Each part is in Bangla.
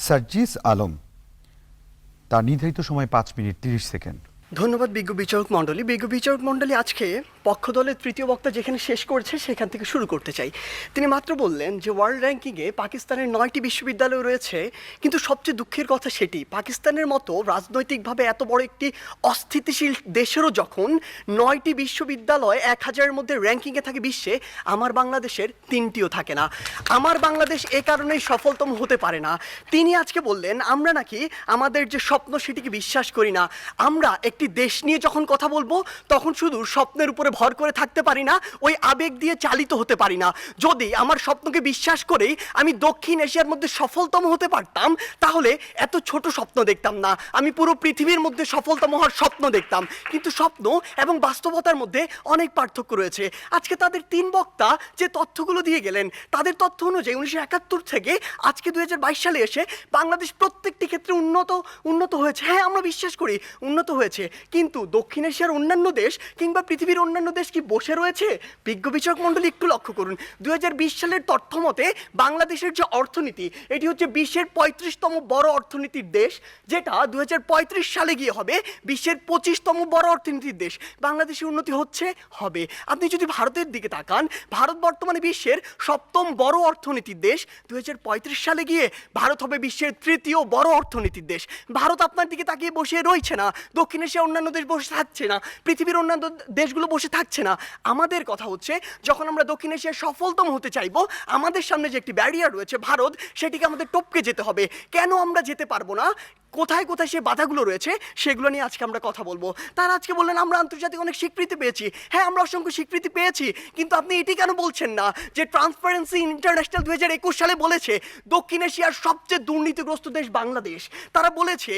সার্জিস আলম, তার নির্ধারিত সময় 5 মিনিট 30 সেকেন্ড। ধন্যবাদ বিজ্ঞ বিচারক মণ্ডলী। বিজ্ঞ বিচারক মণ্ডলী আজকে পক্ষ দলের তৃতীয় বক্তা যেখানে শেষ করেছে সেখান থেকে শুরু করতে চাই। তিনি মাত্র বললেন যে ওয়ার্ল্ড র্যাঙ্কিংয়ে পাকিস্তানের 9টি বিশ্ববিদ্যালয় রয়েছে, কিন্তু সবচেয়ে দুঃখের কথা সেটি পাকিস্তানের মতো রাজনৈতিকভাবে এত বড় একটি অস্থিতিশীল দেশেরও যখন 9টি বিশ্ববিদ্যালয় 1000-এর মধ্যে র্যাঙ্কিংয়ে থাকে বিশ্বে, আমার বাংলাদেশের 3টিও থাকে না। আমার বাংলাদেশ এ কারণেই সফলতম হতে পারে না। তিনি আজকে বললেন আমরা নাকি আমাদের যে স্বপ্ন সেটিকে বিশ্বাস করি না। আমরা একটি দেশ নিয়ে যখন কথা বলবো তখন শুধু স্বপ্নের উপরে ভর করে থাকতে পারি না, ওই আবেগ দিয়ে চালিত হতে পারি না। যদি আমার স্বপ্নকে বিশ্বাস করেই আমি দক্ষিণ এশিয়ার মধ্যে সফলতম হতে পারতাম, তাহলে এত ছোট স্বপ্ন দেখতাম না, আমি পুরো পৃথিবীর মধ্যে সফলতম হওয়ার স্বপ্ন দেখতাম। কিন্তু স্বপ্ন এবং বাস্তবতার মধ্যে অনেক পার্থক্য রয়েছে। আজকে তাদের 3 বক্তা যে তথ্যগুলো দিয়ে গেলেন, তাদের তথ্য অনুযায়ী 1971 থেকে আজকে 2022 সালে এসে বাংলাদেশ প্রত্যেকটি ক্ষেত্রে উন্নত হয়েছে। হ্যাঁ, আমরা বিশ্বাস করি উন্নত হয়েছে, কিন্তু দক্ষিণ এশিয়ার অন্যান্য দেশ কিংবা পৃথিবীর অন্যান্য দেশ কি বসে রয়েছে? বিজ্ঞ বিচারক মণ্ডলী একটু লক্ষ্য করুন, 2020 সালের তথ্য মতে বাংলাদেশের যে অর্থনীতি, এটি হচ্ছে বিশ্বের 35তম বড় অর্থনীতির দেশ, যেটা 2035 সালে গিয়ে হবে বিশ্বের 25তম বড় অর্থনীতির দেশ। বাংলাদেশের উন্নতি হচ্ছে, হবে। আপনি যদি ভারতের দিকে তাকান, ভারত বর্তমানে বিশ্বের 7ম বড় অর্থনীতির দেশ, 2035 সালে গিয়ে ভারত হবে বিশ্বের 3য় বড় অর্থনীতির দেশ। ভারত আপনার দিকে তাকিয়ে বসে রয়েছে না, দক্ষিণ এশিয়ার অন্যান্য দেশ বসে থাকছে না, পৃথিবীর অন্যান্য দেশগুলো বসে থাকছে না। আমাদের কথা হচ্ছে যখন আমরা দক্ষিণ এশিয়ার সফলতম হতে চাইবো, আমাদের সামনে যে একটি ব্যারিয়ার রয়েছে ভারত, সেটিকে আমাদের টপকে যেতে হবে। কেন আমরা যেতে পারবো না, কোথায় কোথায় সে বাধাগুলো রয়েছে, সেগুলো নিয়ে আজকে আমরা কথা বলবো। তারা আজকে বললেন আমরা আন্তর্জাতিক অনেক স্বীকৃতি পেয়েছি। হ্যাঁ, আমরা অসংখ্য স্বীকৃতি পেয়েছি, কিন্তু আপনি এটি কেন বলছেন না যে ট্রান্সপারেন্সি ইন্টারন্যাশনাল 2021 সালে বলেছে দক্ষিণ এশিয়ার সবচেয়ে দুর্নীতিগ্রস্ত দেশ বাংলাদেশ। তারা বলেছে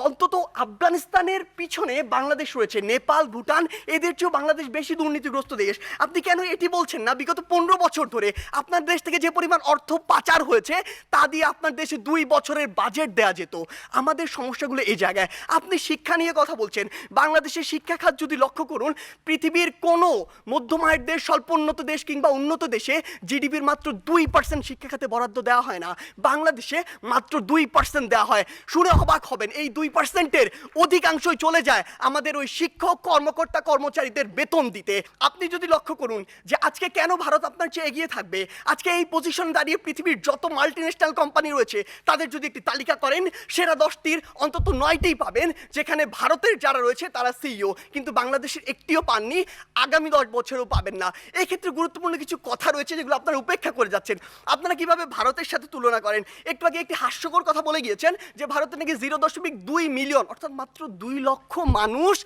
অন্তত আফগানিস্তানের পিছনে বাংলাদেশ রয়েছে, নেপাল, ভুটান, এদের চেয়েও বাংলাদেশ বেশি দুর্নীতিগ্রস্ত দেশ। আপনি কেন এটি বলছেন না? বিগত 15 বছর ধরে আপনার দেশ থেকে যে পরিমাণ অর্থ পাচার হয়েছে, তা দিয়ে আপনার দেশে 2 বছরের বাজেট দেওয়া যেত। আমাদের সমস্যাগুলো এই জায়গায়। আপনি শিক্ষা নিয়ে কথা বলছেন, বাংলাদেশের শিক্ষা খাত যদি লক্ষ্য করুন, পৃথিবীর কোনো মধ্যম আয়ের দেশ, স্বল্পোন্নত দেশ কিংবা উন্নত দেশে জিডিপির মাত্র 2% শিক্ষা খাতে বরাদ্দ দেওয়া হয় না, বাংলাদেশে মাত্র 2% দেওয়া হয়। শুনে অবাক হবেন, এই 2%-এর অধিকাংশই চলে যায় আমাদের ওই শিক্ষক, কর্মকর্তা, কর্মচারীদের বেতন দিতে। আপনি যদি লক্ষ্য করুন যে আজকে কেন ভারত আপনার চেয়ে এগিয়ে থাকবে, আজকে এই পজিশন দাঁড়িয়ে পৃথিবীর যত মাল্টিন্যাশনাল কোম্পানি রয়েছে তাদের যদি একটি তালিকা করেন, সেরা 10টির অন্তত 9টিই পাবেন যেখানে ভারতের যারা রয়েছে তারা সিইও, কিন্তু বাংলাদেশের একটিও পাননি, আগামী 10 বছরেও পাবেন না। এই ক্ষেত্রে গুরুত্বপূর্ণ কিছু কথা রয়েছে যেগুলো আপনারা উপেক্ষা করে যাচ্ছেন। আপনারা কিভাবে ভারতের সাথে তুলনা করেন? একটু আগে একটি হাস্যকর কথা বলে গিয়েছেন যে ভারতে নাকি 0.2 মিলিয়ন, অর্থাৎ মাত্র 2 লক্ষ মানুষ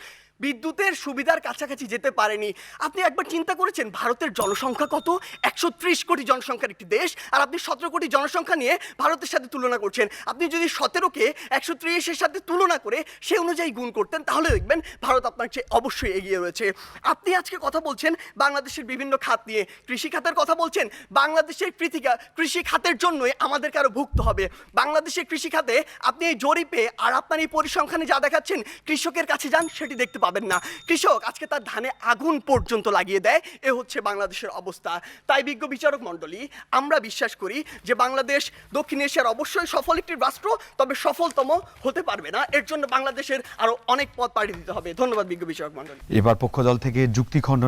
বিদ্যুতের সুবিধার কাছাকাছি যেতে পারেনি। আপনি একবার চিন্তা করেছেন ভারতের জনসংখ্যা কত? 130 কোটি জনসংখ্যার একটি দেশ, আর আপনি 17 কোটি জনসংখ্যা নিয়ে ভারতের সাথে তুলনা করছেন। আপনি যদি 17কে 130-এর সাথে তুলনা করে সে অনুযায়ী গুণ করতেন, তাহলে দেখবেন ভারত আপনার চেয়ে অবশ্যই এগিয়ে রয়েছে। আপনি আজকে কথা বলছেন বাংলাদেশের বিভিন্ন খাত নিয়ে, কৃষি খাতের কথা বলছেন। বাংলাদেশের কৃষি খাতের জন্যই আমাদেরকে আরো ভুগতে হবে। বাংলাদেশের কৃষি খাতে আপনি এই জরিপে আর আপনার এই পরিসংখ্যানে যা দেখাচ্ছেন, কৃষকের কাছে যান সেটি দেখতে পাবেন না। কৃষক আজকে তার ধানে আগুন পর্যন্ত লাগিয়ে দেয়, এ হচ্ছে বাংলাদেশের অবস্থা। তাই বিজ্ঞ বিচারক মণ্ডলী, আমরা বিশ্বাস করি যে বাংলাদেশ দক্ষিণ এশিয়ার অবশ্যই সফল একটি রাষ্ট্র, তবে সফলতম হতে পারবে না। এর জন্য বাংলাদেশের আরো অনেক পথ পাড়ি দিতে হবে। ধন্যবাদ বিজ্ঞ বিচারক মণ্ডলী। এবার পক্ষদল থেকে যুক্তি খণ্ডন